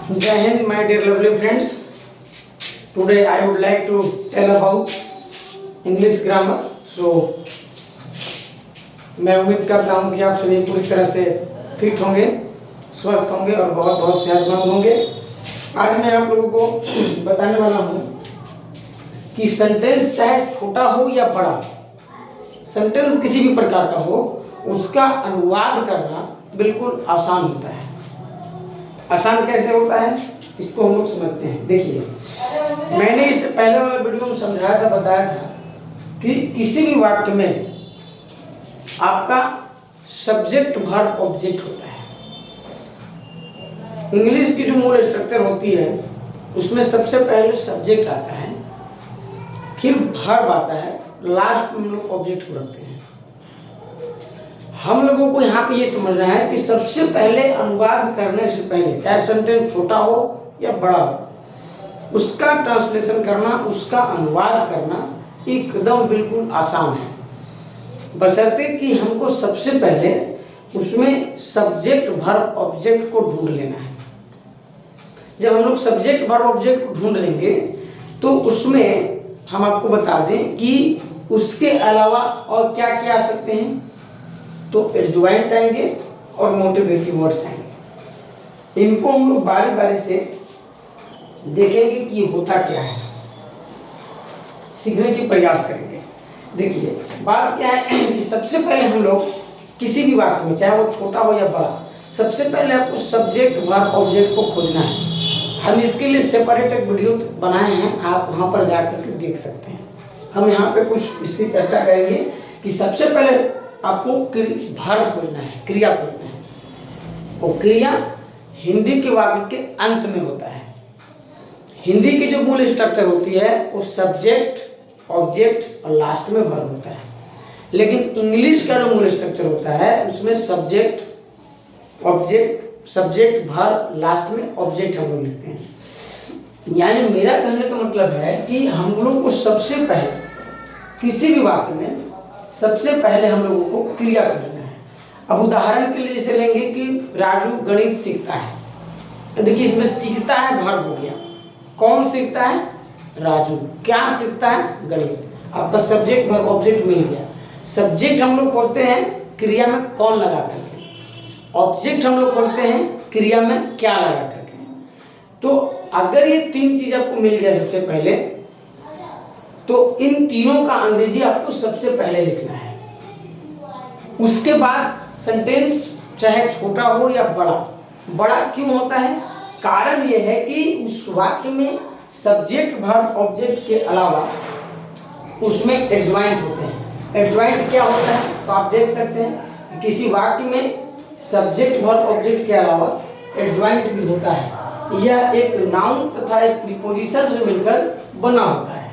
Jai Hind, my dear lovely friends. Today I would like to tell about English grammar. So मैं उम्मीद करता हूँ कि आप सभी पूरी तरह से फिट होंगे, स्वस्थ होंगे और बहुत बहुत सेहतमंद होंगे। आज मैं आप लोगों को बताने वाला हूँ कि सेंटेंस चाहे छोटा हो या बड़ा, सेंटेंस किसी भी प्रकार का हो, उसका अनुवाद करना बिल्कुल आसान होता है। आसान कैसे होता है इसको हम लोग समझते हैं। देखिए, मैंने इससे पहले वाले वीडियो में समझाया था, बताया था कि किसी भी वाक्य में आपका सब्जेक्ट वर्ब ऑब्जेक्ट होता है। इंग्लिश की जो मूल स्ट्रक्चर होती है उसमें सबसे पहले सब्जेक्ट आता है, फिर वर्ब आता है, लास्ट में हम लोग ऑब्जेक्ट को रखते हैं। हम लोगों को यहाँ पे ये समझना है कि सबसे पहले अनुवाद करने से पहले, चाहे सेंटेंस छोटा हो या बड़ा हो, उसका ट्रांसलेशन करना, उसका अनुवाद करना एकदम बिल्कुल आसान है, बशर्ते कि हमको सबसे पहले उसमें सब्जेक्ट वर्ब ऑब्जेक्ट को ढूंढ लेना है। जब हम लोग सब्जेक्ट वर्ब ऑब्जेक्ट को ढूंढ लेंगे तो उसमें हम आपको बता दें कि उसके अलावा और क्या क्या आ सकते हैं। तो एडजॉइंट आएंगे और मोटिवेटिव वर्ड्स आएंगे। इनको हम लोग बारी बारी से देखेंगे कि होता क्या है, सीखने की प्रयास करेंगे। देखिए, बात क्या है कि सबसे पहले हम लोग किसी भी वाक्य में, चाहे वो छोटा हो या बड़ा, सबसे पहले आपको सब्जेक्ट वर्ब ऑब्जेक्ट को खोजना है। हम इसके लिए सेपरेट एक वीडियो बनाए हैं, आप वहाँ पर जाकर के देख सकते हैं। हम यहाँ पे कुछ इसकी चर्चा करेंगे कि सबसे पहले आपको वर्ब खोजना है, क्रिया खोजना है। और क्रिया हिंदी के वाक्य के अंत में होता है। हिंदी की जो मूल स्ट्रक्चर होती है वो सब्जेक्ट, ऑब्जेक्ट और लास्ट में वर्ब होता है। लेकिन इंग्लिश का जो मूल स्ट्रक्चर होता है उसमें subject, object, subject, verb, last में ऑब्जेक्ट हम लोग लिखते हैं। यानी मेरा कहने का मतलब है कि हम लोग को सबसे पहले किसी भी वाक्य में सबसे पहले हम लोगों को क्रिया करना है। अब उदाहरण के लिए जैसे लेंगे कि राजू गणित सीखता है, तो देखिए इसमें सीखता है वर्ब हो गया। कौन सीखता है? राजू। क्या सीखता है? गणित। आपका सब्जेक्ट वर्ब ऑब्जेक्ट मिल गया। सब्जेक्ट हम लोग खोजते हैं क्रिया में कौन लगा करके, ऑब्जेक्ट हम लोग खोजते हैं क्रिया में क्या लगा करके। तो अगर ये तीन चीज आपको मिल गया सबसे पहले, तो इन तीनों का अंग्रेजी आपको सबसे पहले लिखना है। उसके बाद सेंटेंस चाहे छोटा हो या बड़ा, बड़ा क्यों होता है? कारण यह है कि उस वाक्य में सब्जेक्ट वर्ब ऑब्जेक्ट के अलावा उसमें एडजॉइंट होते हैं। एडजॉइंट क्या होता है? तो आप देख सकते हैं किसी वाक्य में सब्जेक्ट वर्ब ऑब्जेक्ट के अलावा एडजॉइंट भी होता है। यह एक नाउन तथा एक प्रीपोजिशन से मिलकर बना होता है।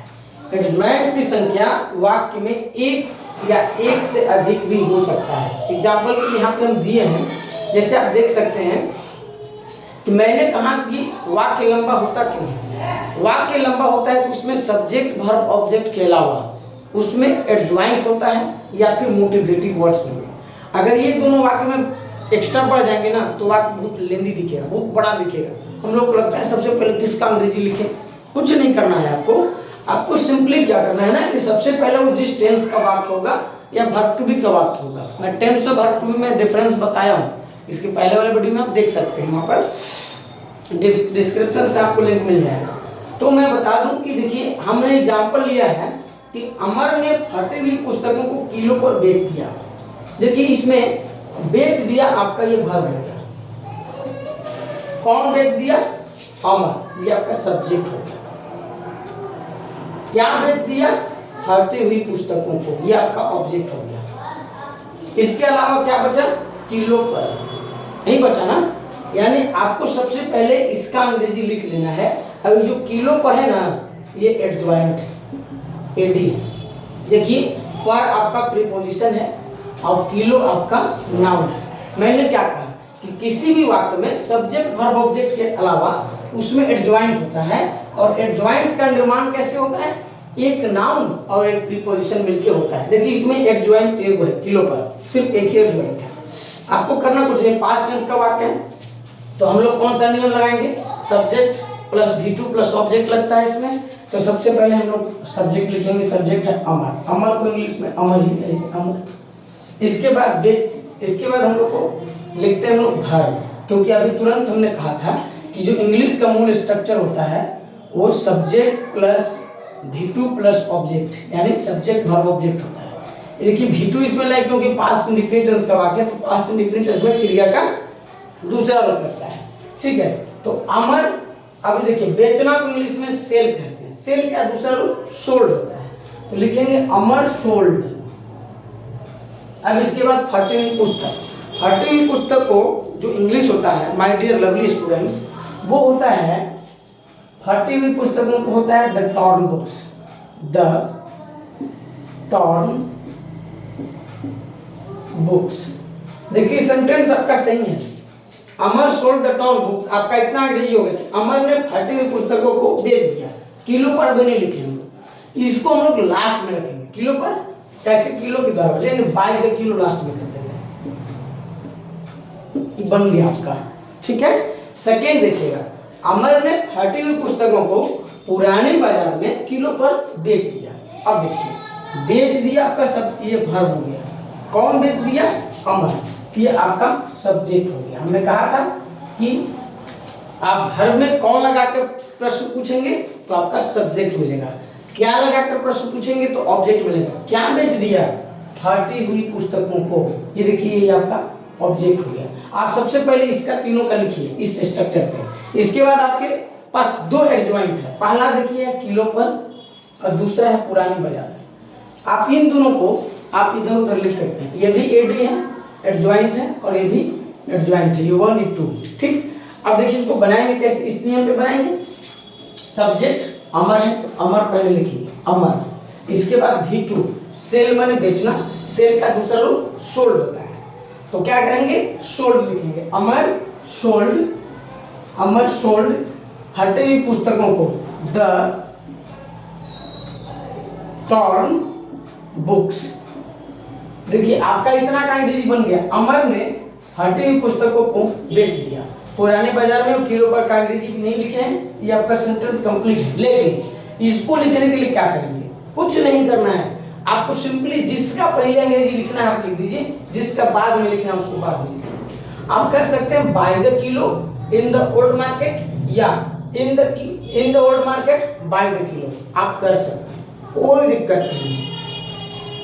एडजॉइंट की संख्या वाक्य में एक या एक से अधिक भी हो सकता है। एग्जाम्पल के यहाँ पे हम दिए हैं, जैसे आप देख सकते हैं कि मैंने कहा कि वाक्य लंबा होता क्यों है। वाक्य लंबा होता है तो उसमें सब्जेक्ट वर्ब ऑब्जेक्ट के अलावा उसमें एडजॉइंट होता है या फिर मोटिवेटिव वर्ड्स होंगे। अगर ये दोनों वाक्य में एक्स्ट्रा बढ़ जाएंगे ना तो वाक्य बहुत लेंदी दिखेगा, बहुत बड़ा दिखेगा। हम लोग को लगता है सबसे पहले किसका अंग्रेजी लिखें। कुछ नहीं करना है आपको सिंपली क्या करना है ना कि सबसे पहले वो जिस टेंस का वाक्य होगा या वर्ब टू बी का वाक्य होगा, मैं टेंस और वर्ब टू बी में डिफरेंस बताया हूँ, इसके पहले वाले वीडियो में आप देख सकते हैं, वहाँ पर डिस्क्रिप्शन में आपको लिंक मिल जाएगा। तो मैं बता दूं कि देखिए हमने एग्जाम्पल लिया है कि अमर ने फटी हुई पुस्तकों को किलो पर बेच दिया। देखिए इसमें बेच दिया आपका ये वर्ब हो गया। कौन बेच दिया? अमर। ये आपका सब्जेक्ट हो गया। क्या बेच दिया? फटी हुई पुस्तकों को, ये आपका ऑब्जेक्ट हो गया। इसके अलावा क्या बचा? किलो पर। नहीं बचा ना, यानी आपको सबसे पहले इसका अंग्रेजी लिख लेना है। अब जो किलो पर है ना, ये एडजॉइंट एडी है। देखिए पर आपका प्रीपोजिशन है और किलो आपका नाउन है। मैंने क्या कहा कि किसी भी वाक्य में सब्जेक्ट वर्ब ऑब्जेक्ट के अलावा उसमें एडजॉइंट होता है। और एडजॉइंट का निर्माण कैसे होता है? एक नाउन और एक प्रीपोजिशन मिलके होता है। देखिए इसमें एडजॉइंट एक है, किलो पर सिर्फ एक ही एडजॉइंट है। आपको करना कुछ नहीं, पास्ट टेंस का वाक्य है तो हम लोग कौन सा नियम लगाएंगे? Subject plus V2 plus object लगता है इसमें। तो सबसे पहले हम लोग सब्जेक्ट लिखेंगे, सब्जेक्ट है अमर, अमर को इंग्लिश में अमर ही ऐसे अमर। इसके बाद हम लोग को लिखते हैं हम लोग वर्ब, क्योंकि अभी तुरंत हमने कहा था कि जो इंग्लिश का मूल स्ट्रक्चर होता है वो subject plus V2 plus object यानी सब्जेक्ट वर्ब ऑब्जेक्ट होता है। देखिए V2 इसमें लाए क्योंकि पास्ट इंडिफिनिट टेंस का वाक्य, तो पास्ट इंडिफिनिट टेंस में क्रिया का दूसरा रूप लगता है, ठीक है। तो अमर, अभी देखिए बेचना को इंग्लिश में सेल कहते हैं, सेल का दूसरा रूप सोल्ड होता है, तो लिखेंगे अमर सोल्ड। अब इसके बाद फटी हुई पुस्तक, फटी हुई पुस्तक को जो इंग्लिश होता है माय डियर लवली स्टूडेंट्स, वो होता है फटी हुई पुस्तकों को होता है the torn books, the torn books. देखिए सेंटेंस आपका सही है, अमर सोल्ड द टॉर्न बुक्स, आपका इतना अंग्रेजी हो गया कि अमर ने फटी हुई पुस्तकों को बेच दिया। किलो पर भी नहीं लिखे हम लोग, इसको हम लोग लास्ट में रखेंगे, किलो पर कैसे, किलो के द्वारा यानी बाय द किलो लास्ट में कर देंगे, बन गया आपका, ठीक है। सेकेंड देखिएगा, अमर ने फटी हुई पुस्तकों को पुराने बाजार में किलो पर बेच दिया। अब देखिए बेच दिया आपका सब, ये वर्ब हो गया, कौन बेच दिया, अमर, ये आपका सब्जेक्ट हो गया। हमने कहा था कि आप वर्ब में कौन लगाकर प्रश्न पूछेंगे तो आपका सब्जेक्ट मिलेगा, क्या लगाकर प्रश्न पूछेंगे तो ऑब्जेक्ट मिलेगा। क्या बेच दिया, फटी हुई पुस्तकों को, ये देखिए ये आपका ऑब्जेक्ट हो गया। आप सबसे पहले इसका तीनों का लिखिए इस स्ट्रक्चर पे। इसके बाद आपके पास दो एडजॉइंट है, पहला देखिए किलो पर और दूसरा है पुरानी बाजार में। आप इन दोनों को आप इधर उधर लिख सकते हैं, ये भी एडी है एडजॉइंट है और ये भी एडजॉइंट है, ये 1 ये 2, ठीक। अब देखिए इसको बनाएंगे कैसे, इस नियम पे बनाएंगे। सब्जेक्ट अमर है तो अमर पहले लिखिए अमर, इसके बाद V2 सेल माने बेचना, सेल का दूसरा रूप सोल्ड होता है, तो क्या करेंगे सोल्ड लिखेंगे, अमर सोल्ड, अमर सोल्ड फटी हुई पुस्तकों को द टॉर्न बुक्स। देखिए आपका इतना का अंग्रेजी बन गया, अमर ने फटी हुई पुस्तकों को बेच दिया, पुराने बाजार में किलो पर का अंग्रेजी नहीं लिखे हैं, ये आपका सेंटेंस कंप्लीट है। लेकिन इसको लिखने के लिए क्या करेंगे, कुछ नहीं करना है आपको, सिंपली जिसका पहले अंग्रेजी लिखना है आप लिख दीजिए, जिसका बाद में लिखना है उसको बाद में लिखिए। आप कर सकते हैं buy the kilo in the old market, या in the old market buy the kilo, आप कर सकते हैं, कोई दिक्कत नहीं,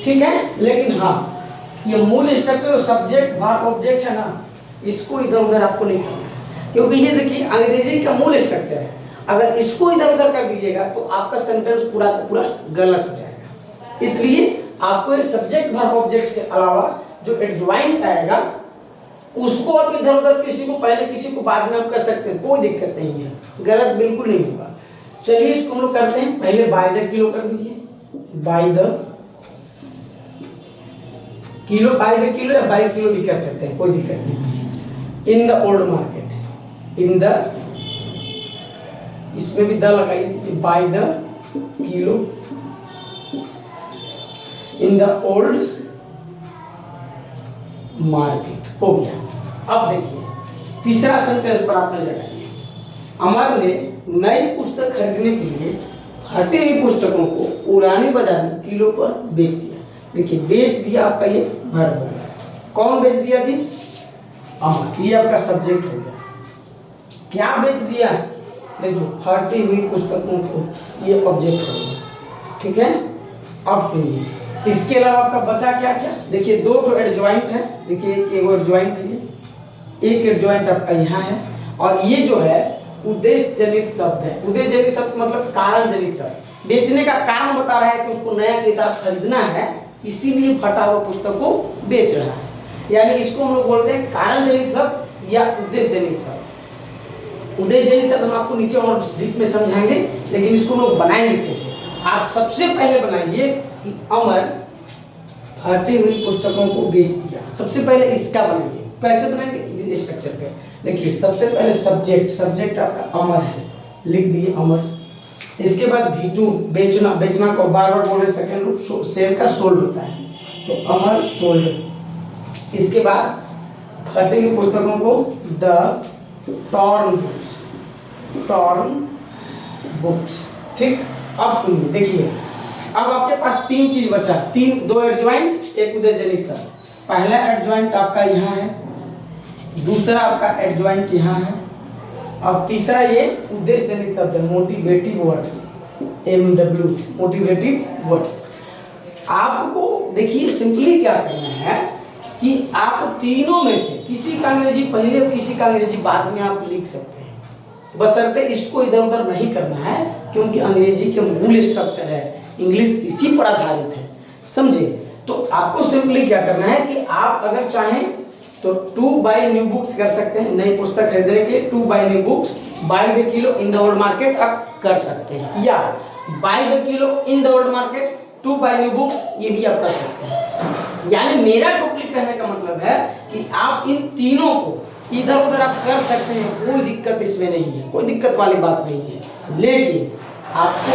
ठीक है। लेकिन हाँ ये मूल स्ट्रक्चर सब्जेक्ट वर्ब ऑब्जेक्ट है ना, इसको इधर उधर आपको नहीं करना है, क्योंकि ये देखिए अंग्रेजी का मूल स्ट्रक्चर है, अगर इसको इधर उधर कर दीजिएगा तो आपका सेंटेंस पूरा का पूरा गलत हो जाएगा। इसलिए आपको ये सब्जेक्ट वर्ब ऑब्जेक्ट के अलावा जो एडजॉइंट आएगा उसको आप इधर उधर किसी को पहले किसी को बाद में आप कर सकते हैं, कोई दिक्कत नहीं है, गलत बिल्कुल नहीं होगा। चलिए इसको हम लोग करते हैं, पहले बाय द किलो कर दीजिए, bye the kilo, bye the kilo या बाय किलो भी कर सकते हैं, कोई दिक्कत नहीं। इन the old market, in the, इसमें भी द लगाइए, bye the kilo in the old market, हो गया। अब देखिए तीसरा सेंटेंस पर आपने लगाइए, अमर ने नई पुस्तक खरीदने के लिए फटी हुई पुस्तकों को पुराने बाजार में किलो पर बेच दिया। देखिए बेच दिया आपका ये वर्ब हो गया, कौन बेच दिया जी, अमर, ये आपका सब्जेक्ट हो गया। क्या बेच दिया, देखिए फटी हुई पुस्तकों को, ये ऑब्जेक्ट हो गया, ठीक है। अब सुनिए इसके अलावा आपका बचा क्या क्या, देखिए दो तो एडजॉइंट है, देखिए एक एडजॉइंट है, एक एडजॉइंट आपका यहाँ है, और ये जो है उद्देश्य जनित शब्द है। उद्देश्य जनित शब्द मतलब कारण जनित शब्द, बेचने का कारण बता रहा है कि उसको नया किताब खरीदना है, इसीलिए फटा हुआ पुस्तक को बेच रहा है, यानी इसको हम लोग बोलते हैं कारण जनित शब्द या उद्देश्य जनित शब्द। उद्देश्य जनित शब्द हम आपको नीचे और डीप में समझाएंगे, लेकिन इसको हम लोग बनाएंगे कैसे। आप सबसे पहले बनाइए कि अमर फटी हुई पुस्तकों को बेच दिया, सबसे पहले इसका बनाइए। कैसे बनाएंगे, स्ट्रक्चर पे देखिए, सबसे पहले सब्जेक्ट आपका अमर है, लिख दिए अमर। इसके बाद V2 बेचना, बेचना को बार बार बोल रहे, सेकेंड रूप सेल का सोल्ड होता है, तो अमर सोल्ड। इसके बाद फटी हुई पुस्तकों को the torn books, torn books. ठीक, अब सुनिए, देखिए अब आपके पास तीन चीज बचा, दो एडजॉइंट एक उदयजनित शब्द। पहला एडजॉइंट आपका यहाँ है, दूसरा आपका एडजॉइंट यहाँ है, और तीसरा ये उद्देश्यजनित शब्द है, motivative words, MW, motivative words. आपको देखिए सिंपली क्या करना है कि आप तीनों में से किसी का अंग्रेजी पहले और किसी का अंग्रेजी बाद में आप लिख सकते हैं, बशर्ते इसको इधर उधर नहीं करना है, क्योंकि अंग्रेजी के मूल स्ट्रक्चर है, इंग्लिश इसी पर आधारित है, समझे। तो आपको सिंपली क्या करना है कि आप अगर चाहें तो 2 बाय न्यू बुक्स कर सकते हैं, नई पुस्तक खरीदने के लिए 2 buy new books by the kilo in the old market आप कर सकते हैं, या by the kilo in the old market 2 buy new books, ये भी आप कर सकते हैं। यानी मेरा टोटली कहने का मतलब है कि आप इन तीनों को इधर उधर आप कर सकते हैं, कोई दिक्कत इसमें नहीं है, कोई दिक्कत वाली बात नहीं है। लेकिन आपको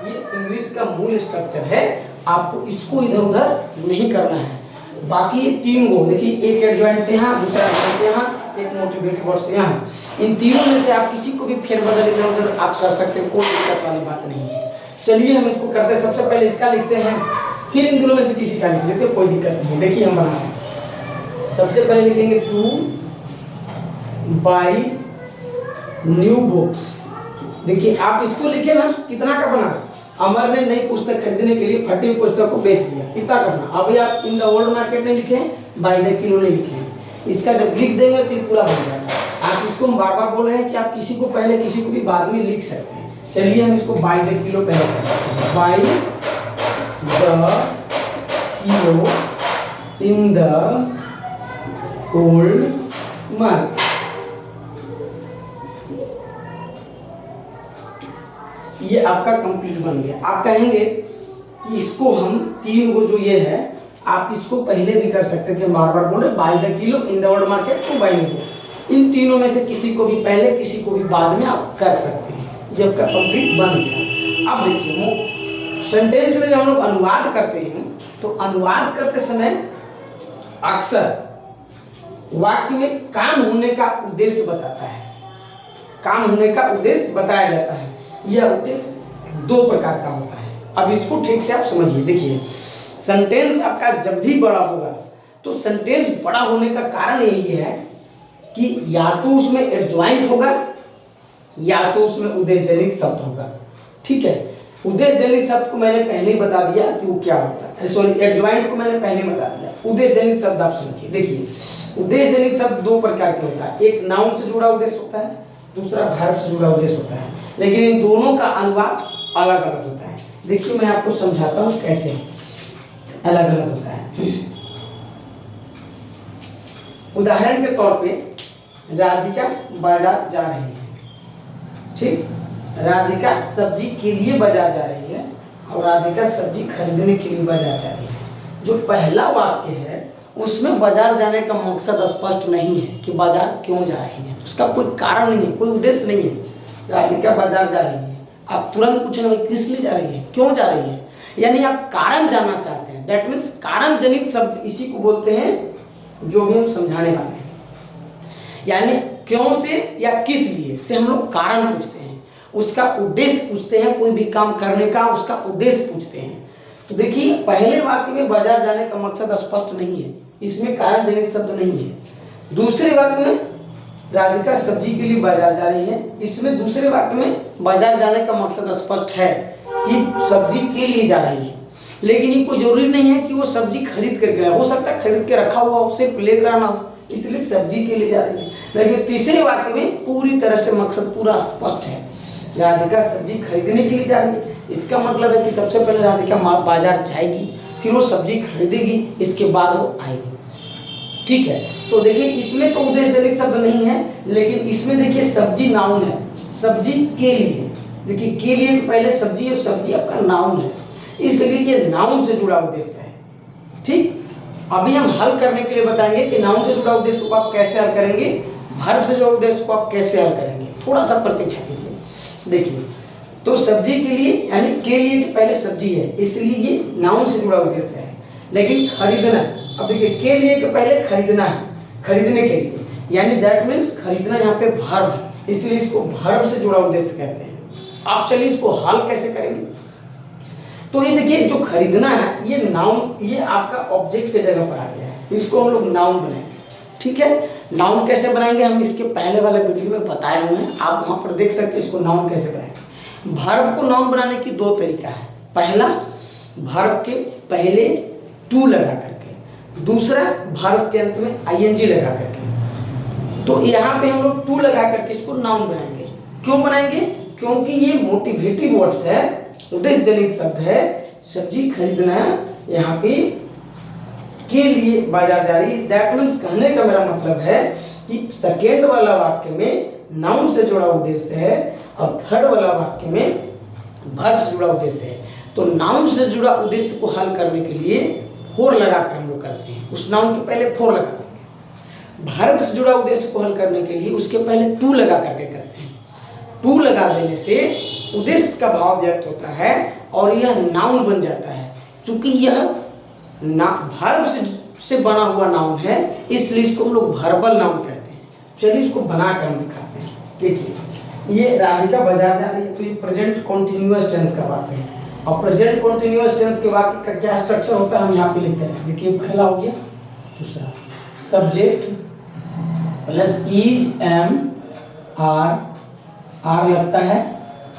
ये इंग्लिश का मूल स्ट्रक्चर है, आपको इसको इधर उधर नहीं करना है। बाकी ये तीन को देखिए, एक एडजॉइंट यहाँ, दूसरा एडजॉइंट यहाँ, एक मोटिवेटिव वर्ड्स यहाँ, इन तीनों में से आप किसी को भी फेरबदल इधर उधर आप कर सकते हैं, कोई दिक्कत वाली बात नहीं है। चलिए हम इसको करते हैं, सबसे पहले इसका लिखते हैं, फिर इन दोनों में से किसी का लिख लेते हैं, कोई दिक्कत नहीं है। देखिए हम बनाते हैं, सबसे पहले लिखेंगे 2 बाय न्यू बुक्स। देखिए आप इसको लिखे ना, कितना का बना, अमर ने नई पुस्तक खरीदने के लिए फटी हुई पुस्तक को बेच दिया, इतना करना। अभी आप इन द ओल्ड मार्केट नहीं लिखे, बाय द किलो नहीं लिखे, इसका जब लिख देंगे तो ये पूरा बन जाएगा। आप इसको हम बार बार बोल रहे हैं कि आप किसी को पहले किसी को भी बाद में लिख सकते हैं। चलिए हम इसको बाय द किलो पहले करते हैं, buy the kilo in the old market. ये आपका कंप्लीट बन गया। आप कहेंगे कि इसको हम तीन को जो ये है, आप इसको पहले भी कर सकते थे, बार बार बोले buy the kilo in the old market to buy new. इन तीनों में से किसी को भी पहले किसी को भी बाद में आप कर सकते हैं। ये आपका कंप्लीट बन गया। अब देखिए सेंटेंस में जब हम लोग अनुवाद करते हैं तो अनुवाद करते समय अक्सर वाक्य में काम होने का उद्देश्य बताता है, काम होने का उद्देश्य बताया जाता है। यह उद्देश्य 2 प्रकार का होता है। अब इसको ठीक से आप समझिए। देखिए सेंटेंस आपका जब भी बड़ा होगा तो सेंटेंस बड़ा होने का कारण यही है कि या तो उसमें एडजॉइंट होगा या तो उसमें उद्देश्यजनित शब्द होगा। ठीक है, उद्देश्यजनित शब्द को मैंने पहले ही बता दिया कि वो क्या होता है, सॉरी एडजॉइंट को मैंने पहले बता दिया। उद्देश्यजनित शब्द आप समझिए। देखिए उद्देश्यजनित शब्द 2 प्रकार के होता है, एक नाउन से जुड़ा उद्देश्य होता है, दूसरा वर्ब से जुड़ा उद्देश्य होता है, लेकिन इन दोनों का अनुवाद अलग अलग होता है। देखिए मैं आपको समझाता हूँ कैसे अलग अलग होता है। उदाहरण के तौर पे राधिका बाजार जा रही है, ठीक, राधिका सब्जी के लिए बाजार जा रही है और राधिका सब्जी खरीदने के लिए बाजार जा रही है। जो पहला वाक्य है उसमें बाजार जाने का मकसद स्पष्ट नहीं है कि बाजार क्यों जा रही है, उसका कोई कारण नहीं है, कोई उद्देश्य नहीं है। राधिका बाजार जा रही है, आप तुरंत पूछेंगे किस लिए जा रही है, क्यों जा रही है, यानी आप कारण जानना चाहते हैं। दैट मीन्स कारण जनित शब्द इसी को बोलते हैं जो भी हम समझाने वाले हैं। यानी क्यों से या किस लिए से हम लोग कारण पूछते हैं, उसका उद्देश्य पूछते हैं, कोई भी काम करने का उसका उद्देश्य पूछते हैं। तो देखिए पहले वाक्य में बाजार जाने का मकसद स्पष्ट नहीं है, इसमें कारण जनित शब्द नहीं है। दूसरे वाक्य में राधिका सब्जी के लिए बाजार जा रही है, इसमें दूसरे वाक्य में बाजार जाने का मकसद स्पष्ट है कि सब्जी के लिए जा रही है, लेकिन ये कोई जरूरी नहीं है कि वो सब्जी खरीद करके लाए, हो सकता है खरीद के रखा हुआ हो, सिर्फ लेकर आना हो, इसलिए सब्जी के लिए जा रही है। लेकिन तीसरे वाक्य में पूरी तरह से मकसद पूरा स्पष्ट है, राधिका सब्जी खरीदने के लिए जा रही है। इसका मतलब है कि सबसे पहले राधिका बाजार जाएगी, फिर वो सब्जी खरीदेगी, इसके बाद वो आएगी। ठीक है, तो देखिए इसमें तो उद्देश्यजनित शब्द नहीं है, लेकिन इसमें देखिए सब्जी नाउन है, सब्जी के लिए। देखिए के लिए पहले सब्जी और सब्जी आपका नाउन है, इसलिए ये नाउन से जुड़ा उद्देश्य है। ठीक, अभी हम हल करने के लिए बताएंगे कि नाउन से जुड़ा उद्देश्य को आप कैसे हल करेंगे, वर्ब से जुड़ा उद्देश्य को आप कैसे हल करेंगे। थोड़ा सा प्रतीक्षा कीजिए। देखिए तो सब्जी के लिए यानी के लिए कि पहले सब्जी है, इसलिए ये नाउन से जुड़ा उद्देश्य है। लेकिन खरीदना, अब देखिए के लिए के पहले खरीदना है, खरीदने के लिए, यानी दैट मीन्स खरीदना यहाँ पे वर्ब है, इसलिए इसको वर्ब से जुड़ा उद्देश्य कहते हैं। आप चलिए इसको हल कैसे करेंगे। तो ये देखिए जो खरीदना है ये नाउन, ये आपका ऑब्जेक्ट के जगह पर आ गया है, इसको हम लोग नाउन बनाएंगे। ठीक है, नाउन कैसे बनाएंगे हम इसके पहले वाले वीडियो में बताए हुए हैं, आप वहाँ पर देख सकते हैं इसको नाउन कैसे बनाएंगे। वर्ब को नाउन बनाने की दो तरीका है। पहला, वर्ब के पहले टू लगा करके, दूसरा वर्ब के अंत में आईएनजी लगा करके। तो यहाँ पे हम लोग टू लगा करके इसको नाउन बनाएंगे। क्यों बनाएंगे? क्योंकि ये मोटिवेटिव वर्ड्स है, उद्देश्य जनित शब्द है। सब्जी खरीदना यहाँ पे के लिए बाजार जा रही। दैट मीन्स कहने का मेरा मतलब है कि सेकेंड वाला वाक्य में नाउन से जुड़ा उद्देश्य है और थर्ड वाला वाक्य में वर्ब से जुड़ा उद्देश्य है। तो नाउन से जुड़ा उद्देश्य को हल करने के लिए फोर लगाकर हम लोग करते हैं। उस नाउन के पहले फोर लगा देंगे। वर्ब से जुड़ा उद्देश्य को हल करने के लिए उसके पहले टू लगा करके करते हैं। टू लगा देने से उद्देश्य का भाव व्यक्त होता है और यह नाउन बन जाता है। चूंकि यह वर्ब से बना हुआ नाउन है, इसलिए इसको हम लोग वर्बल नाउन कहते हैं। चलिए इसको बनाकर हम दिखाते हैं। देखिए ये राधिका बाजार जा रही है, तो ये प्रेजेंट कॉन्टिन्यूअस टेंस का वाक्य है। और प्रेजेंट कॉन्टिन्यूअस टेंस के वाक्य का क्या स्ट्रक्चर होता है हम यहाँ पे लिखते हैं। देखिए पहला हो गया, दूसरा subject plus is am are लगता है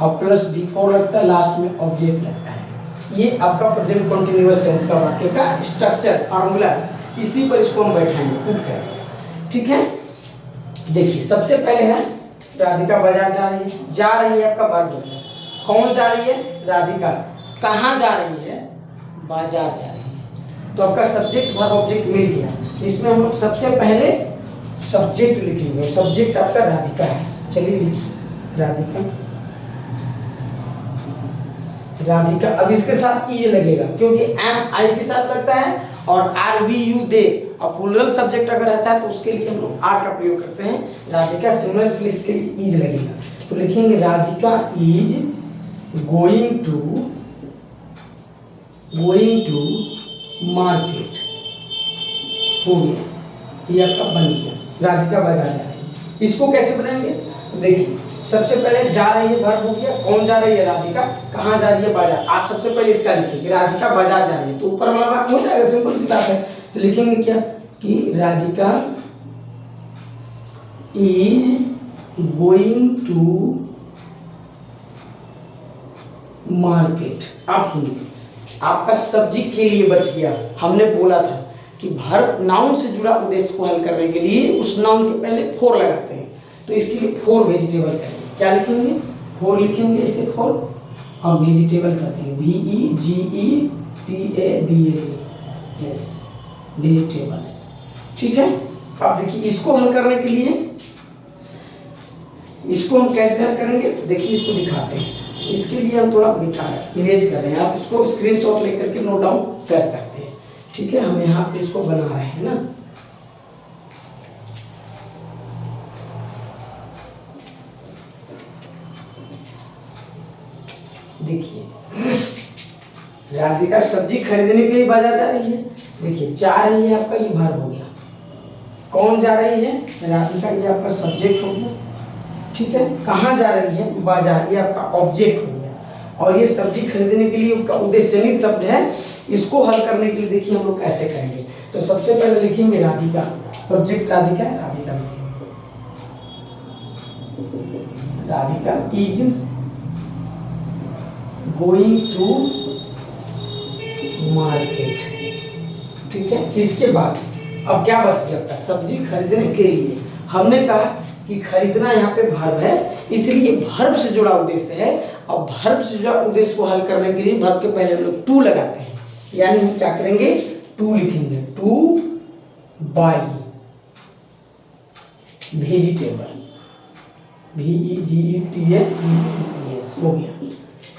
और प्लस बिफोर लगता है, लास्ट में ऑब्जेक्ट लगता है। ये आपका प्रेजेंट कॉन्टिन्यूअस टेंस का वाक्य का स्ट्रक्चर फॉर्मूला, इसी पर इसको हम बैठाएंगे, पुट करेंगे। ठीक है, देखिए सबसे पहले है राधिका बाजार जा रही है। जा रही है आपका वर्ब हो गया। कौन जा रही है? राधिका। कहाँ जा रही है? बाजार जा रही है। तो आपका सब्जेक्ट वर्ब ऑब्जेक्ट मिल गया। इसमें हम लोग सबसे पहले सब्जेक्ट लिखेंगे। सब्जेक्ट आपका राधिका है। चलिए लिखिए राधिका। राधिका, अब इसके साथ ई लगेगा क्योंकि एम आई के साथ लगता है और आर वी यू दे। और प्लूरल सब्जेक्ट अगर रहता है तो उसके लिए हम लोग आर का प्रयोग करते हैं। राधिका सिंगुलर, इसलिए इसके लिए इज लगेगा। तो लिखेंगे Radhika is going to market. हो गया, ये आपका बन गया। राधिका बाजार जा रही है। इसको कैसे बनाएंगे? तो देखिए सबसे पहले जा रही है वर्ब हो गया। कौन जा रही है? राधिका। कहाँ जा रही है? बाजार। आप सबसे पहले इसका लिखिए राधिका बाजार जा रही है, तो ऊपर वाला वाक्य हो जाएगा, सिंपल सी बात है। तो लिखेंगे क्या कि Radhika is going to market. आप सुनिए, आपका सब्जी के लिए बच गया। हमने बोला था कि वर्ब नाउन से जुड़ा उद्देश्य को हल करने के लिए उस नाउन के पहले फोर लगाते हैं। तो इसके लिए फोर वेजिटेबल करेंगे। क्या लिखेंगे? फोर लिखेंगे, इसे फोर और वेजिटेबल कहते हैं VEGETABLES, वेजिटेबल्स। ठीक है, अब देखिए इसको हल करने के लिए इसको हम कैसे हल करेंगे? देखिए इसको दिखाते हैं। इसके लिए हम थोड़ा मिटा इमेज कर रहे हैं, आप इसको स्क्रीनशॉट लेकर के नोट डाउन कर सकते हैं। ठीक है, हम यहाँ पे इसको बना रहे हैं ना। देखिए राधिका सब्जी खरीदने के लिए बाजार जा रही है। देखिए जा रही है आपका ये वर्ब हो गया। कौन जा रही है? राधिका, ये आपका सब्जेक्ट हो गया। ठीक है, कहाँ जा रही है? बाजार, ये आपका ऑब्जेक्ट हो गया। और ये सब्जी खरीदने के लिए उसका उद्देश्य जनित शब्द है। इसको हल करने के लिए देखिए हम लोग कैसे करेंगे। तो सबसे पहले लिखेंगे राधिका, सब्जेक्ट राधिका है, राधिका लिखेंगे। Radhika is going to market. ठीक है, इसके बाद अब क्या बच जाता है? सब्जी खरीदने के लिए। हमने कहा कि खरीदना यहाँ पे वर्ब है, इसलिए वर्ब से जुड़ा उद्देश्य है। और वर्ब से जुड़ा उद्देश्य को हल करने के लिए वर्ब के पहले हम लोग टू लगाते हैं। यानी हम क्या करेंगे? टू लिखेंगे, टू बाई वेजिटेबल, VEGETABLES हो गया,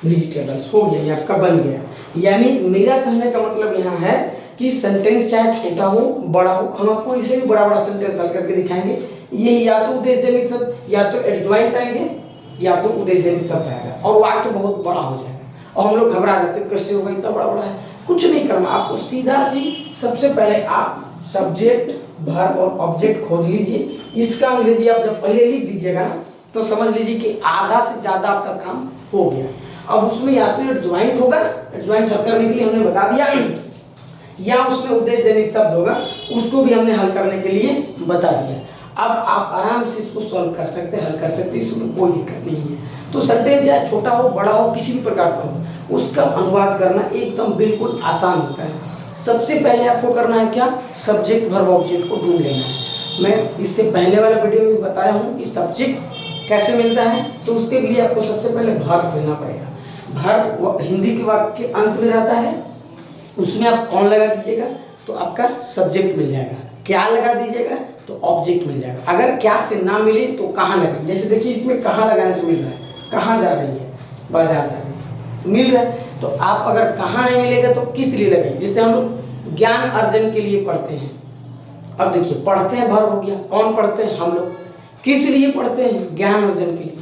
वेजिटेबल्स हो गया, ये आपका बन गया। यानी मेरा कहने का मतलब यहाँ है कि सेंटेंस चाहे छोटा हो बड़ा हो, हम आपको इसे भी बड़ा बड़ा सेंटेंस हल करके दिखाएंगे। ये या तो उद्देश्य जनित शब्द, या तो एडजॉइंट आएंगे, या तो उद्देश्य जनित शब्द आएगा और वाक्य बहुत बड़ा हो जाएगा। और हम लोग घबरा जाते हैं, कैसे होगा, इतना बड़ा बड़ा है। कुछ नहीं करना, आपको सीधा सबसे पहले आप सब्जेक्ट वर्ब और ऑब्जेक्ट खोज लीजिए। इसका अंग्रेजी आप जब पहले लिख दीजिएगा ना, तो समझ लीजिए कि आधा से ज़्यादा आपका काम हो गया। अब उसमें या तो एडजॉइंट होगा, एडजॉइंट हल करने के लिए हमने बता दिया, या उसमें उद्देश्य जनित शब्द होगा, उसको भी हमने हल करने के लिए बता दिया। अब आप आराम से इसको सॉल्व कर सकते हैं, हल कर सकते हैं, इसमें कोई दिक्कत नहीं है। तो सेंटेंस चाहे छोटा हो बड़ा हो किसी भी प्रकार का हो, उसका अनुवाद करना एकदम बिल्कुल आसान होता है। सबसे पहले आपको करना है क्या, सब्जेक्ट वर्ब ऑब्जेक्ट को ढूंढ लेना है। मैं इससे पहले वाला वीडियो में बताया हूँ कि सब्जेक्ट कैसे मिलता है, तो उसके लिए आपको सबसे पहले वर्ब खोजना पड़ेगा। वर्ब हिंदी के वाक्य के अंत में रहता है, उसमें आप कौन लगा दीजिएगा तो आपका सब्जेक्ट मिल जाएगा, क्या लगा दीजिएगा तो ऑब्जेक्ट मिल जाएगा। अगर क्या से ना मिले तो कहाँ लगे, जैसे देखिए इसमें कहाँ लगाने से मिल रहा है, कहाँ जा रही है, बाजार जा रही है, मिल रहा है। तो आप अगर कहाँ नहीं मिलेगा तो किस लिए लगाइए, जैसे हम लोग ज्ञान अर्जन के लिए पढ़ते हैं। अब देखिए पढ़ते हैं वर्ब हो गया, कौन पढ़ते हैं हम लोग, किस लिए पढ़ते हैं, ज्ञान अर्जन के लिए,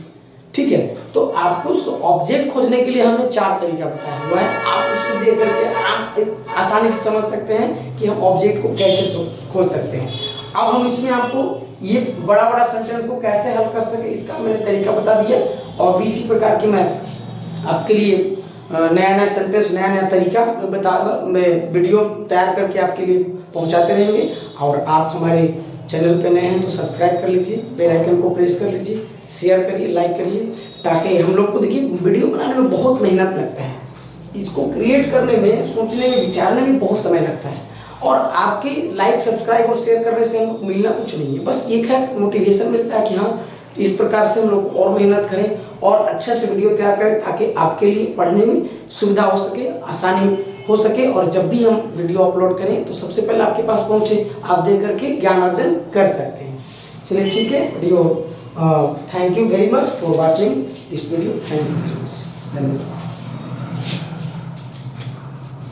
ठीक है। तो आपको ऑब्जेक्ट खोजने के लिए हमने 4 तरीका बताया हुआ है, आप उसको देख करके आप आसानी से समझ सकते हैं कि हम ऑब्जेक्ट को कैसे खोज सकते हैं। अब हम इसमें आपको ये बड़ा बड़ा सेंटेंस को कैसे हल कर सके इसका मैंने तरीका बता दिया, और भी इसी प्रकार की मैं आपके लिए नया नया सेंटेंस नया नया तरीका मैं वीडियो तैयार करके आपके लिए पहुंचाते रहेंगे। और आप हमारे चैनल पे नए हैं तो सब्सक्राइब कर लीजिए, बेल आइकन को प्रेस कर लीजिए, शेयर करिए, लाइक करिए, ताकि हम लोग को देखिए वीडियो बनाने में बहुत मेहनत लगता है, इसको क्रिएट करने में, सोचने में, विचारने में बहुत समय लगता है। और आपके लाइक सब्सक्राइब और शेयर करने से हमको मिलना कुछ नहीं है, बस एक है मोटिवेशन मिलता है कि हाँ इस प्रकार से हम लोग और मेहनत करें और अच्छे से वीडियो तैयार करें, ताकि आपके लिए पढ़ने में सुविधा हो सके, आसानी हो सके, और जब भी हम वीडियो अपलोड करें तो सबसे पहले आपके पास पहुंचे, आप देख करके ज्ञान अर्जन कर सकते हैं। चलिए ठीक है, video thank you very much for watching this video, thank you very much, धन्यवाद।